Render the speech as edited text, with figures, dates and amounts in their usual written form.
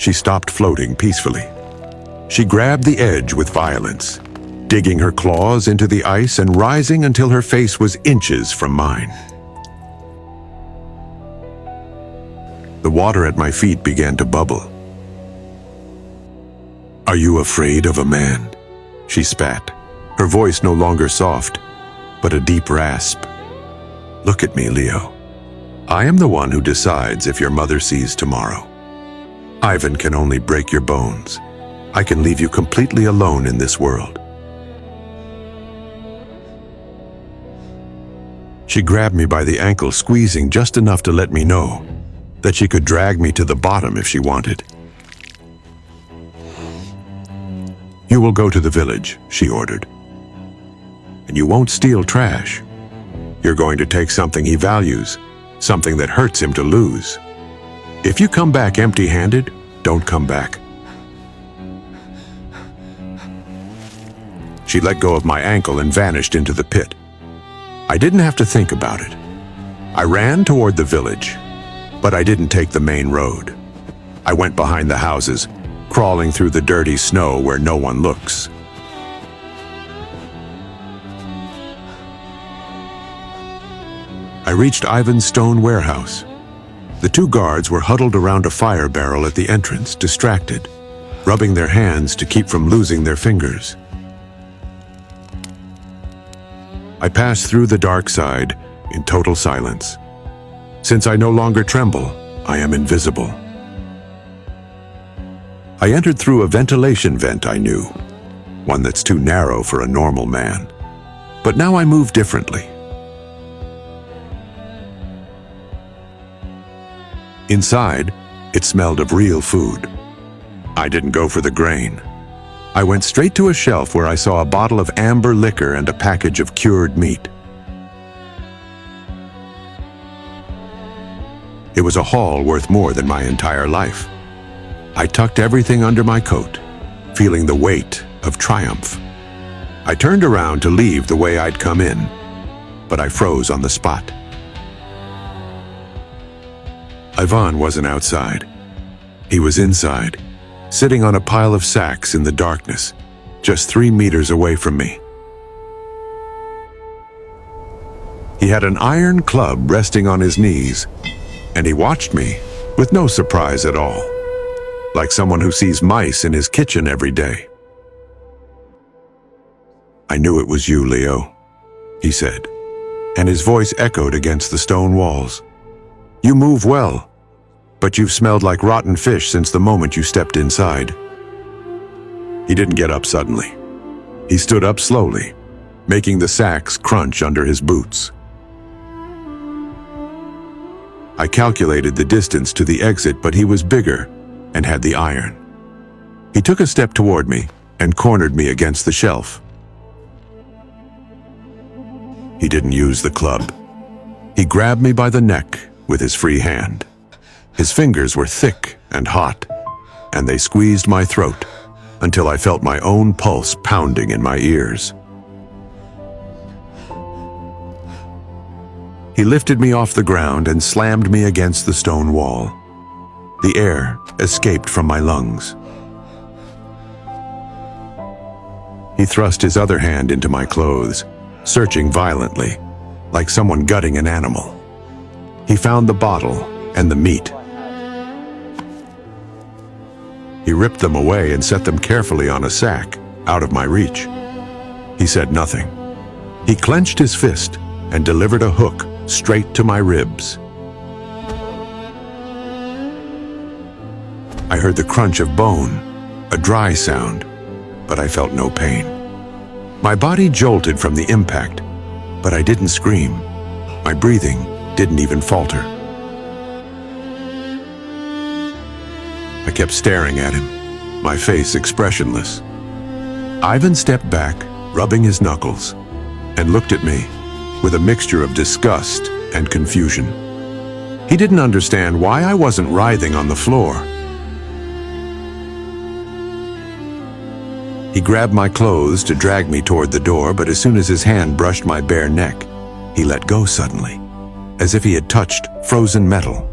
she stopped floating peacefully. She grabbed the edge with violence, digging her claws into the ice and rising until her face was inches from mine. The water at my feet began to bubble. "Are you afraid of a man?" she spat, her voice no longer soft, but a deep rasp. "Look at me, Leo. I am the one who decides if your mother sees tomorrow. Ivan can only break your bones. I can leave you completely alone in this world." She grabbed me by the ankle, squeezing just enough to let me know that she could drag me to the bottom if she wanted. "You will go to the village," she ordered. "And you won't steal trash. You're going to take something he values, something that hurts him to lose. If you come back empty-handed, don't come back." She let go of my ankle and vanished into the pit. I didn't have to think about it. I ran toward the village, but I didn't take the main road. I went behind the houses, crawling through the dirty snow where no one looks. I reached Ivan's stone warehouse. The two guards were huddled around a fire barrel at the entrance, distracted, rubbing their hands to keep from losing their fingers. I passed through the dark side in total silence. Since I no longer tremble, I am invisible. I entered through a ventilation vent I knew, one that's too narrow for a normal man. But now I move differently. Inside, it smelled of real food. I didn't go for the grain. I went straight to a shelf where I saw a bottle of amber liquor and a package of cured meat. It was a haul worth more than my entire life. I tucked everything under my coat, feeling the weight of triumph. I turned around to leave the way I'd come in, but I froze on the spot. Ivan wasn't outside. He was inside, sitting on a pile of sacks in the darkness, just 3 meters away from me. He had an iron club resting on his knees, and he watched me with no surprise at all, like someone who sees mice in his kitchen every day. "I knew it was you, Leo," he said, and his voice echoed against the stone walls. "You move well, but you've smelled like rotten fish since the moment you stepped inside." He didn't get up suddenly. He stood up slowly, making the sacks crunch under his boots. I calculated the distance to the exit, but he was bigger and had the iron. He took a step toward me and cornered me against the shelf. He didn't use the club. He grabbed me by the neck with his free hand. His fingers were thick and hot, and they squeezed my throat until I felt my own pulse pounding in my ears. He lifted me off the ground and slammed me against the stone wall. The air escaped from my lungs. He thrust his other hand into my clothes, searching violently, like someone gutting an animal. He found the bottle and the meat. He ripped them away and set them carefully on a sack, out of my reach. He said nothing. He clenched his fist and delivered a hook straight to my ribs. I heard the crunch of bone, a dry sound, but I felt no pain. My body jolted from the impact, but I didn't scream. My breathing didn't even falter. I kept staring at him, my face expressionless. Ivan stepped back, rubbing his knuckles, and looked at me with a mixture of disgust and confusion. He didn't understand why I wasn't writhing on the floor. He grabbed my clothes to drag me toward the door, but as soon as his hand brushed my bare neck, he let go suddenly, as if he had touched frozen metal.